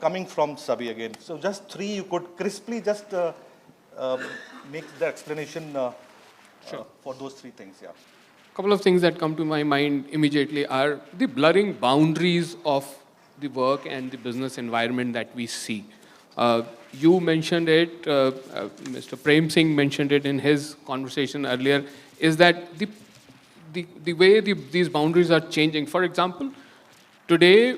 coming from Sabih again. So just three, you could crisply just make the explanation Sure. for those three things, yeah. Couple of things that come to my mind immediately are the blurring boundaries of the work and the business environment that we see. You mentioned it, Mr. Prem Singh mentioned it in his conversation earlier, is that the way these boundaries are changing. For example, today,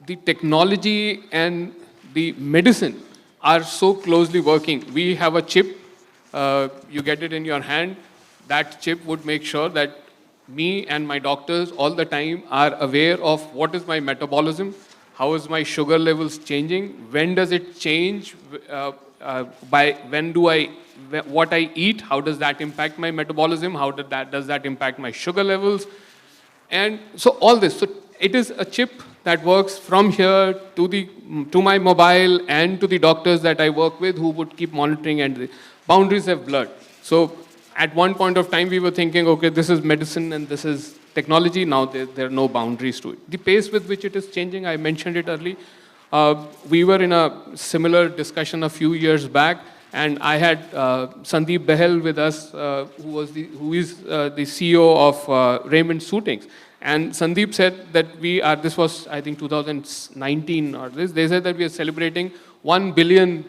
the technology and the medicine are so closely working. We have a chip, you get it in your hand, that chip would make sure that me and my doctors all the time are aware of what is my metabolism, how is my sugar levels changing, when does it change, by when do what I eat, how does that impact my metabolism, how does that impact my sugar levels, and so all this. So it is a chip that works from here to my mobile and to the doctors that I work with who would keep monitoring, and the boundaries have blurred. So at one point of time, we were thinking, okay, this is medicine and this is technology. Now there are no boundaries to it. The pace with which it is changing, I mentioned it early. We were in a similar discussion a few years back, and I had Sandeep Behel with us, who is the CEO of Raymond Suitings. And Sandeep said that this was, I think, 2019 or this, they said that we are celebrating 1 billion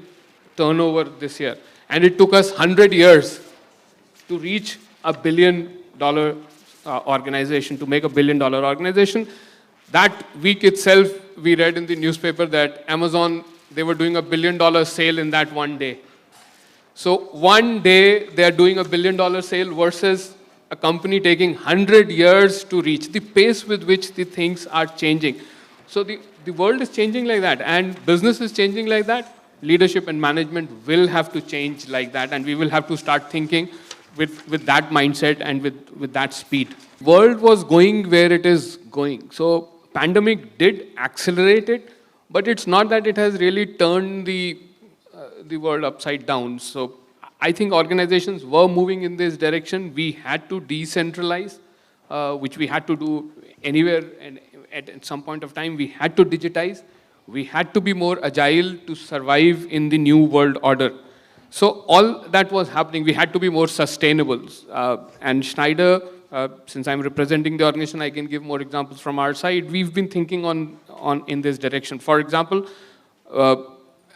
turnover this year. And it took us 100 years to reach $1 billion organization, to make $1 billion organization. That week itself, we read in the newspaper that Amazon, they were doing $1 billion sale in that one day. So one day, they are doing $1 billion sale versus a company taking 100 years to reach. The pace with which the things are changing. So the world is changing like that, and business is changing like that. Leadership and management will have to change like that, and we will have to start thinking with that mindset and with that speed. World was going where it is going. So pandemic did accelerate it, but it's not that it has really turned the world upside down. So I think organizations were moving in this direction. We had to decentralize, which we had to do anywhere, and at some point of time we had to digitize. We had to be more agile to survive in the new world order. So all that was happening. We had to be more sustainable. And Schneider, since I'm representing the organization, I can give more examples from our side. We've been thinking in this direction. For example,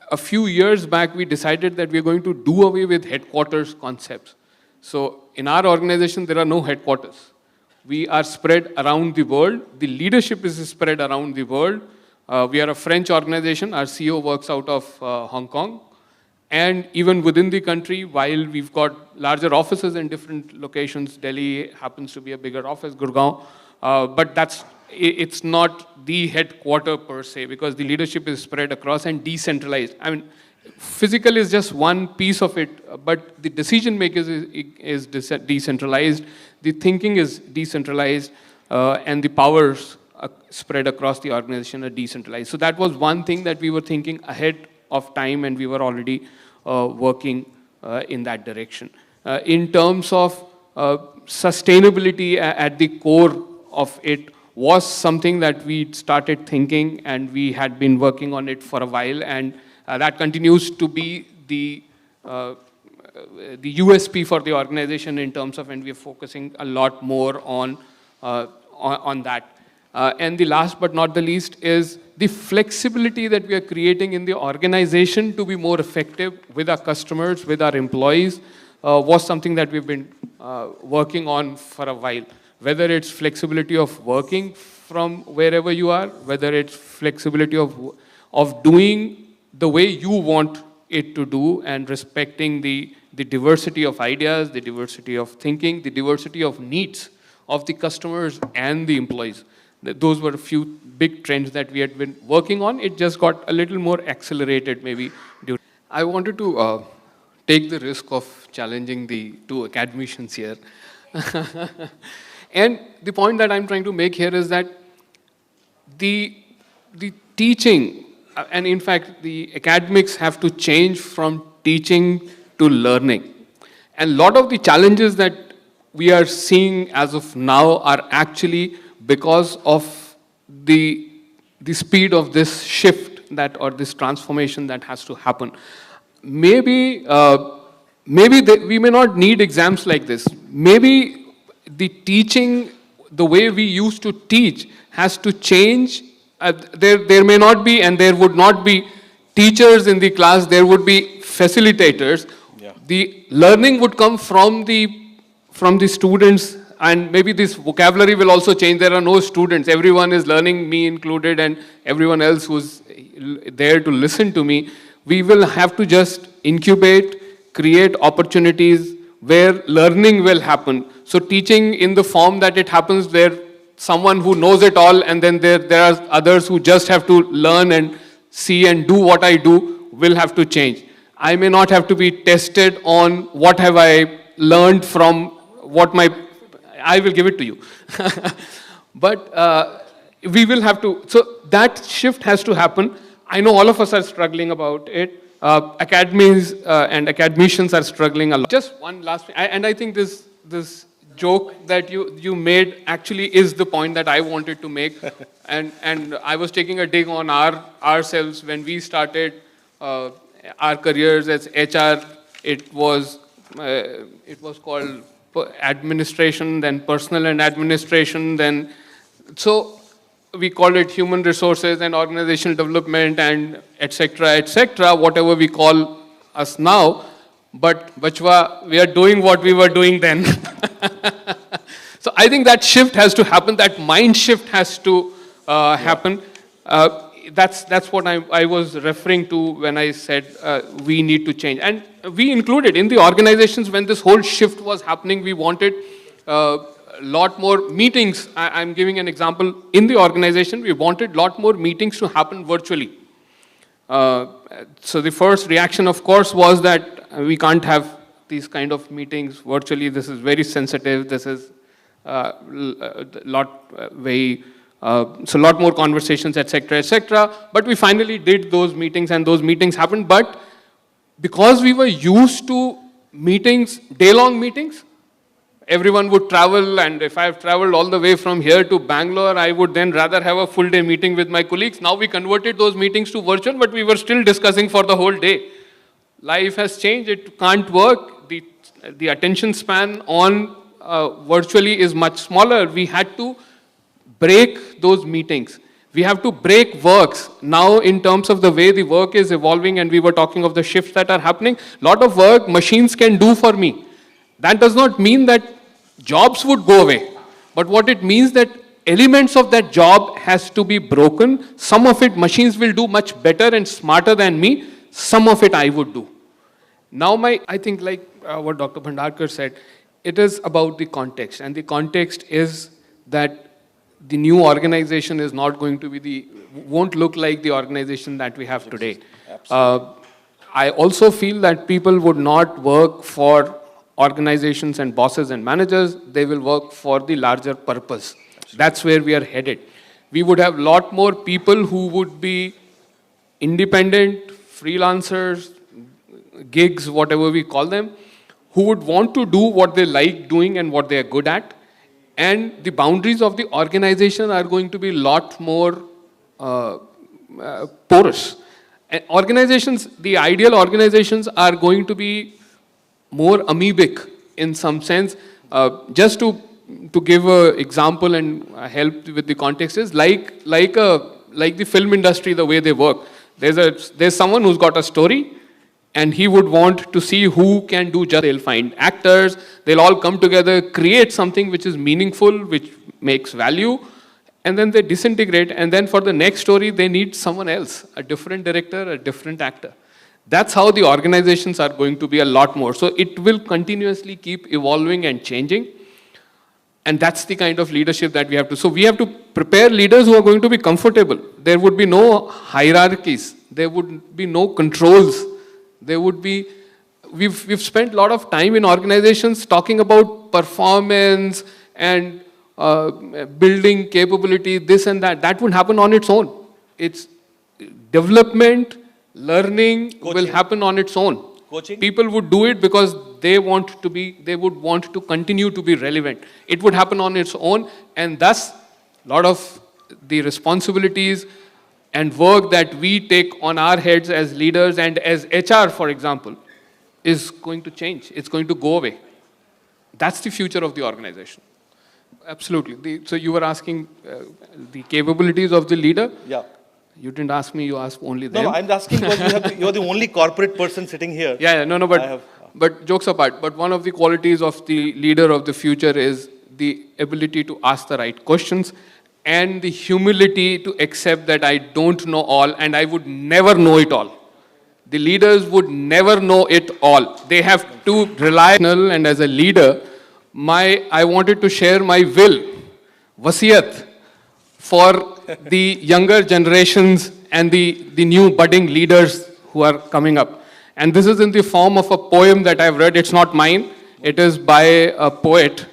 a few years back, we decided that we're going to do away with headquarters concepts. So in our organization, there are no headquarters. We are spread around the world. The leadership is spread around the world. We are a French organization. Our CEO works out of Hong Kong. And even within the country, while we've got larger offices in different locations, Delhi happens to be a bigger office, Gurgaon, but it's not the headquarter per se, because the leadership is spread across and decentralized. I mean, physical is just one piece of it, but the decision makers is decentralized, the thinking is decentralized, and the powers spread across the organization are decentralized. So that was one thing that we were thinking ahead of time, and we were already working in that direction. In terms of sustainability at the core of it was something that we started thinking, and we had been working on it for a while, and that continues to be the USP for the organization in terms of, and we are focusing a lot more on that. And the last but not the least is the flexibility that we are creating in the organization to be more effective with our customers, with our employees, was something that we've been working on for a while. Whether it's flexibility of working from wherever you are, whether it's flexibility of doing the way you want it to do, and respecting the diversity of ideas, the diversity of thinking, the diversity of needs of the customers and the employees. Those were a few big trends that we had been working on. It just got a little more accelerated maybe. I wanted to take the risk of challenging the two academicians here. And the point that I'm trying to make here is that the teaching, and in fact, the academics have to change from teaching to learning. And a lot of the challenges that we are seeing as of now are actually because of the speed of this shift that, or this transformation that has to happen. Maybe, we may not need exams like this. Maybe the teaching, the way we used to teach has to change. There may not be, and there would not be teachers in the class, there would be facilitators. Yeah. The learning would come from the students, and maybe this vocabulary will also change. There are no students. Everyone is learning, me included, and everyone else who's there to listen to me. We will have to just incubate, create opportunities where learning will happen. So teaching in the form that it happens where someone who knows it all, and then there are others who just have to learn and see and do what I do, will have to change. I may not have to be tested on what have I learned from what I will give it to you. But we will have to, so that shift has to happen. I know all of us are struggling about it. Academies and academicians are struggling a lot. Just one last thing, and I think this joke that you made actually is the point that I wanted to make. and I was taking a dig on ourselves when we started our careers as HR. It was called administration, then personal and administration, then so we call it human resources and organizational development and etc., whatever we call us now. But Bachwa, we are doing what we were doing then. So I think that shift has to happen, that mind shift has to happen. That's what I was referring to when I said we need to change. And we included in the organizations when this whole shift was happening, we wanted a lot more meetings. I'm giving an example. In the organization, we wanted a lot more meetings to happen virtually. So the first reaction, of course, was that we can't have these kind of meetings virtually. This is very sensitive. This is a lot more conversations, etc. But we finally did those meetings, and those meetings happened. But because we were used to meetings, day-long meetings, everyone would travel, and if I've traveled all the way from here to Bangalore, I would then rather have a full-day meeting with my colleagues. Now we converted those meetings to virtual, but we were still discussing for the whole day. Life has changed. It can't work. The attention span on virtually is much smaller. We had to break those meetings. We have to break works. Now, in terms of the way the work is evolving, and we were talking of the shifts that are happening, a lot of work machines can do for me. That does not mean that jobs would go away. But what it means that elements of that job has to be broken. Some of it machines will do much better and smarter than me. Some of it I would do. Now I think like what Dr. Bhandarkar said, it is about the context. And the context is that the new organization is not going to be won't look like the organization that we have today. I also feel that people would not work for organizations and bosses and managers. They will work for the larger purpose. That's where we are headed. We would have a lot more people who would be independent, freelancers, gigs, whatever we call them, who would want to do what they like doing and what they are good at. And the boundaries of the organization are going to be a lot more porous. And organizations, the ideal organizations are going to be more amoebic in some sense. Just to give an example and help with the context is like the film industry, the way they work. There's someone who's got a story, and he would want to see who can do just. They'll find actors, they'll all come together, create something which is meaningful, which makes value, and then they disintegrate, and then for the next story, they need someone else, a different director, a different actor. That's how the organizations are going to be a lot more. So it will continuously keep evolving and changing. And that's the kind of leadership that we have to. So we have to prepare leaders who are going to be comfortable. There would be no hierarchies. There would be no controls. There would be, we've spent a lot of time in organizations talking about performance and building capability, this and that. That would happen on its own. It's development, learning will happen on its own. Coaching? People would do it because they would want to continue to be relevant. It would happen on its own, and thus a lot of the responsibilities and work that we take on our heads as leaders and as HR, for example, is going to change. It's going to go away. That's the future of the organization. Absolutely. So you were asking the capabilities of the leader? Yeah. You didn't ask me, you asked only them. No, I'm asking because you're the only corporate person sitting here. Yeah, no, but jokes apart, but one of the qualities of the leader of the future is the ability to ask the right questions and the humility to accept that I don't know all and I would never know it all. The leaders would never know it all. They have to rely on, and as a leader, I wanted to share my will, wasiyat, for the younger generations and the new budding leaders who are coming up. And this is in the form of a poem that I've read. It's not mine. It is by a poet.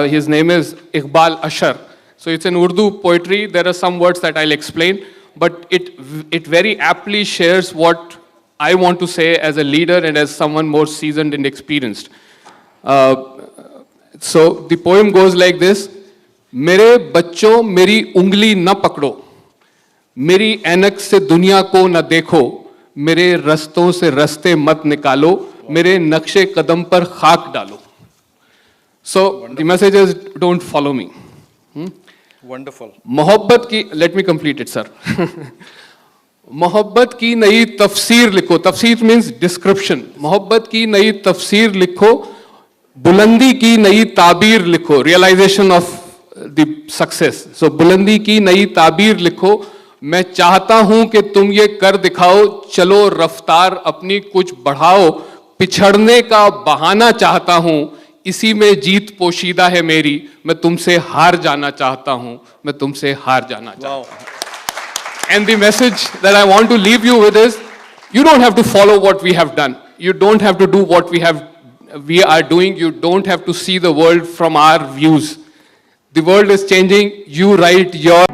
His name is Iqbal Ashar. So it's in Urdu poetry. There are some words that I'll explain, but it very aptly shares what I want to say as a leader and as someone more seasoned and experienced. So the poem goes like this. मेरे बच्चों मेरी उंगली न पकड़ो, मेरी ऐनक से दुनिया को न देखो, मेरे रस्तों से रस्ते मत निकालो, मेरे नक्शे कदम पर खाक डालो. So the message is don't follow me. Wonderful. मोहब्बत की, let me complete it, sir. मोहब्बत की नई तफसीर लिखो. तफसीर means description. मोहब्बत की नई तफसीर लिखो, बुलंदी की नई ताबीर लिखो. Realization of the success. So बुलंदी की नई ताबीर लिखो. मैं चाहता हूं कि तुम ये कर दिखाओ, चलो रफ्तार अपनी कुछ बढ़ाओ, पिछड़ने का बहाना चाहता हूं, इसी में जीत पोशीदा है मेरी, मैं तुमसे हार जाना चाहता हूं, मैं तुमसे हार जाना चाहता हूं. And the message that I want to leave you with is, you don't have to follow what we have done. You don't have to do what we are doing. You don't have to see the world from our views. The world is changing. You write your